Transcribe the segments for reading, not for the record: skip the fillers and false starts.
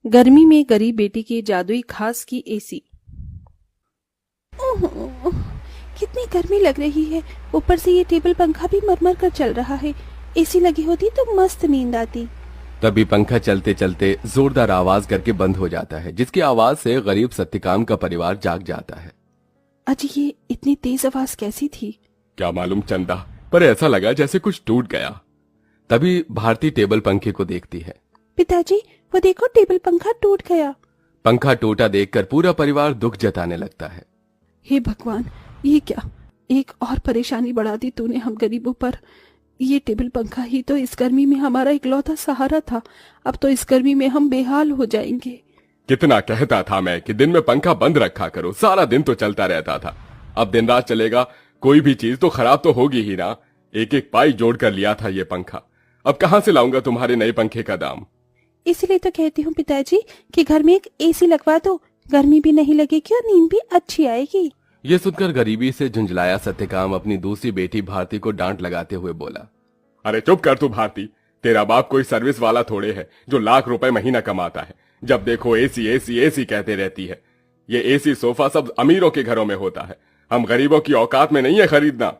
गर्मी में गरीब बेटी की जादुई खास की एसी। ओह, कितनी गर्मी लग रही है। ऊपर से ये टेबल पंखा भी मरमर कर चल रहा है। एसी लगी होती तो मस्त नींद आती। तभी पंखा चलते चलते जोरदार आवाज करके बंद हो जाता है, जिसकी आवाज से गरीब सत्यकाम का परिवार जाग जाता है। अजी, ये इतनी तेज आवाज कैसी थी? क्या मालूम चंदा, पर ऐसा लगा जैसे कुछ टूट गया। तभी भारती टेबल पंखे को देखती है। पिताजी, वो देखो, टेबल पंखा टूट गया। पंखा टूटा देखकर पूरा परिवार दुख जताने लगता है। हे भगवान, ये क्या, एक और परेशानी बढ़ा दी तूने हम गरीबों पर। ये टेबल पंखा ही तो इस गर्मी में हमारा इकलौता सहारा था। अब तो इस गर्मी में हम बेहाल हो जाएंगे। कितना कहता था मैं कि दिन में पंखा बंद रखा करो, सारा दिन तो चलता रहता था। अब दिन रात चलेगा, कोई भी चीज तो खराब तो होगी ही ना। एक एक पाई जोड़ कर लिया था ये पंखा, अब कहां से लाऊंगा तुम्हारे नए पंखे का दाम। इसलिए तो कहती हूँ पिताजी कि घर में एक एसी लगवा दो। गर्मी भी नहीं लगेगी और नींद भी अच्छी आएगी। ये सुनकर गरीबी से झुंझलाया सत्यकाम अपनी दूसरी बेटी भारती को डांट लगाते हुए बोला, अरे चुप कर तू भारती, तेरा बाप कोई सर्विस वाला थोड़े है जो लाख रुपए महीना कमाता है। जब देखो एसी एसी एसी कहते रहती है। ये एसी सोफा सब अमीरों के घरों में होता है, हम गरीबों की औकात में नहीं है खरीदना।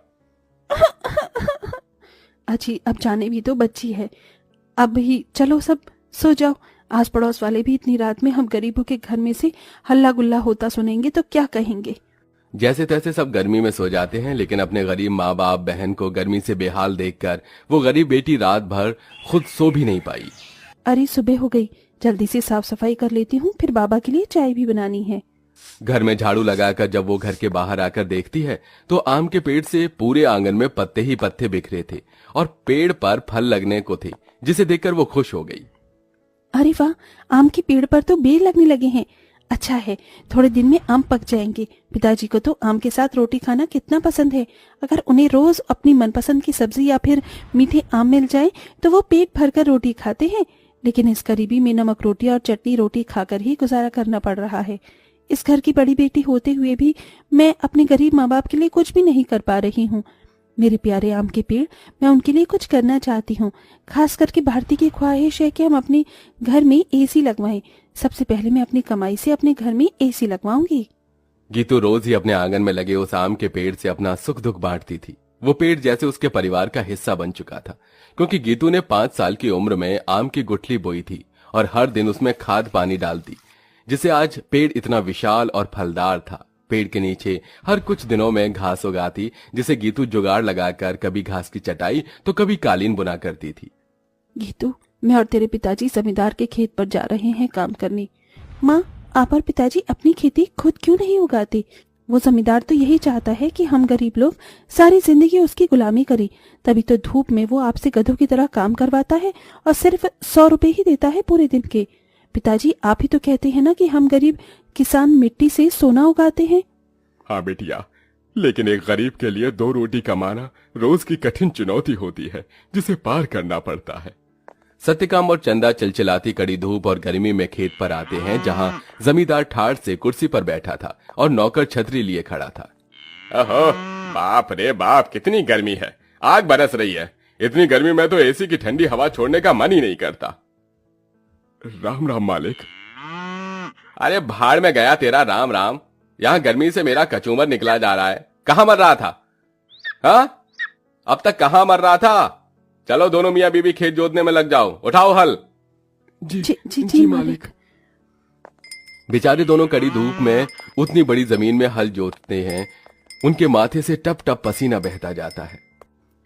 अजी, अब जाने भी तो बच्ची है। अब ही चलो सब सो जाओ। आस पड़ोस वाले भी इतनी रात में हम गरीबों के घर में से हल्ला गुल्ला होता सुनेंगे तो क्या कहेंगे। जैसे तैसे सब गर्मी में सो जाते हैं, लेकिन अपने गरीब माँ बाप बहन को गर्मी से बेहाल देखकर वो गरीब बेटी रात भर खुद सो भी नहीं पाई। अरे, सुबह हो गई, जल्दी से साफ सफाई कर लेती हूँ, फिर बाबा के लिए चाय भी बनानी है। घर में झाड़ू लगाकर जब वो घर के बाहर आकर देखती है तो आम के पेड़ से पूरे आंगन में पत्ते ही पत्ते बिखरे थे और पेड़ पर फल लगने को थे, जिसे देखकर वो खुश हो गई। अरे वाह, आम के पेड़ पर तो बेर लगने लगे हैं। अच्छा है, थोड़े दिन में आम पक जाएंगे। पिताजी को तो आम के साथ रोटी खाना कितना पसंद है। अगर उन्हें रोज अपनी मनपसंद की सब्जी या फिर मीठे आम मिल जाए तो वो पेट भरकर रोटी खाते हैं। लेकिन इस गरीबी में नमक रोटी और चटनी रोटी खाकर ही गुजारा करना पड़ रहा है। इस घर की बड़ी बेटी होते हुए भी मैं अपने गरीब माँ बाप के लिए कुछ भी नहीं कर पा रही हूँ। मेरे प्यारे आम के पेड़, मैं उनके लिए कुछ करना चाहती हूँ। खास करके भारती की ख्वाहिश है कि हम अपने घर में एसी लगवाएं। सबसे पहले मैं अपनी कमाई से अपने घर में एसी लगवाऊंगी। गीतू रोज ही अपने आंगन में लगे उस आम के पेड़ से अपना सुख दुख बांटती थी। वो पेड़ जैसे उसके परिवार का हिस्सा बन चुका था, क्योंकि गीतू ने 5 साल की उम्र में आम की गुठली बोई थी और हर दिन उसमें खाद पानी डालती, जिससे आज पेड़ इतना विशाल और फलदार था। पेड़ के नीचे हर कुछ दिनों में घास उगाती, जिसे गीतू जुगाड़ लगाकर कभी घास की चटाई तो कभी कालीन बुना करती थी। गीतू, मैं और तेरे पिताजी जमींदार के खेत पर जा रहे हैं काम करने। माँ, आप और पिताजी अपनी खेती खुद क्यों नहीं उगाते? वो जमींदार तो यही चाहता है कि हम गरीब लोग सारी जिंदगी उसकी गुलामी करें। तभी तो धूप में वो आपसे गधों की तरह काम करवाता है और सिर्फ 100 रुपए ही देता है पूरे दिन के। पिताजी, आप ही तो कहते हैं ना कि हम गरीब किसान मिट्टी से सोना उगाते हैं। हाँ बेटिया, लेकिन एक गरीब के लिए 2 रोटी कमाना रोज की कठिन चुनौती होती है, जिसे पार करना पड़ता है। सत्यकाम और चंदा चिलचिलाती कड़ी धूप और गर्मी में खेत पर आते हैं, जहां जमींदार ठाठ से कुर्सी पर बैठा था और नौकर छतरी लिए खड़ा था। ओहो, बाप रे बाप, कितनी गर्मी है, आग बरस रही है। इतनी गर्मी में तो एसी की ठंडी हवा छोड़ने का मन ही नहीं करता। राम राम मालिक। अरे भाड़ में गया तेरा राम राम, यहाँ गर्मी से मेरा कचूमर निकला जा रहा है। कहाँ मर रहा था? हाँ, अब तक कहाँ मर रहा था? चलो दोनों मियाँ बीवी खेत जोतने में लग जाओ, उठाओ हल। जी मालिक। बेचारे दोनों कड़ी धूप में उतनी बड़ी जमीन में हल जोतते हैं, उनके माथे से टप टप पसीना बहता जाता है।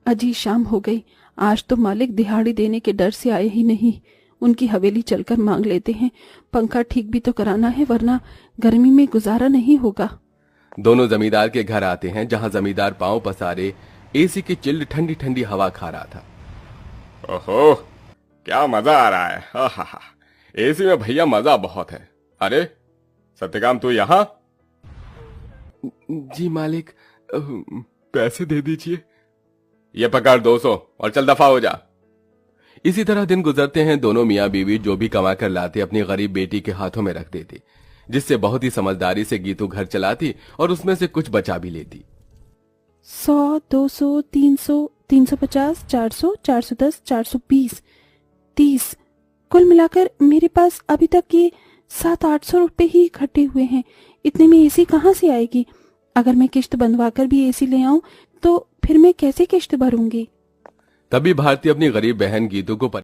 अजी, शाम हो गई। आज तो मालिक दिहाड़ी देने के डर से आए ही नहीं। उनकी हवेली चलकर मांग लेते हैं। पंखा ठीक भी तो कराना है, वरना गर्मी में गुजारा नहीं होगा। दोनों जमींदार के घर आते हैं, जहां जमींदार पांव पसारे एसी की चिल्ड ठंडी ठंडी हवा खा रहा था। ओहो, क्या मजा आ रहा है। हा, एसी में भैया मजा बहुत है। अरे सत्यकाम, तू यहाँ? जी मालिक, पैसे दे दीजिए। ये पकड़ 200 और चल दफा हो जा। इसी तरह दिन गुजरते हैं। दोनों मियाँ बीवी जो भी कमा कर लाते अपनी गरीब बेटी के हाथों में रख देते, जिससे बहुत ही समझदारी से गीतू घर चलाती और उसमें से कुछ बचा भी लेती। 100, 200, 300, 350, 400, 410, 420, 30, कुल मिलाकर मेरे पास अभी तक ये 700-800 रुपए ही इकट्ठे हुए हैं। इतने में एसी कहाँ से आएगी? अगर मैं किश्त बंधवाकर भी एसी ले आऊं तो फिर मैं कैसे किश्त भरूंगी? तभी भारती अपनी गरीब बहन गीतू को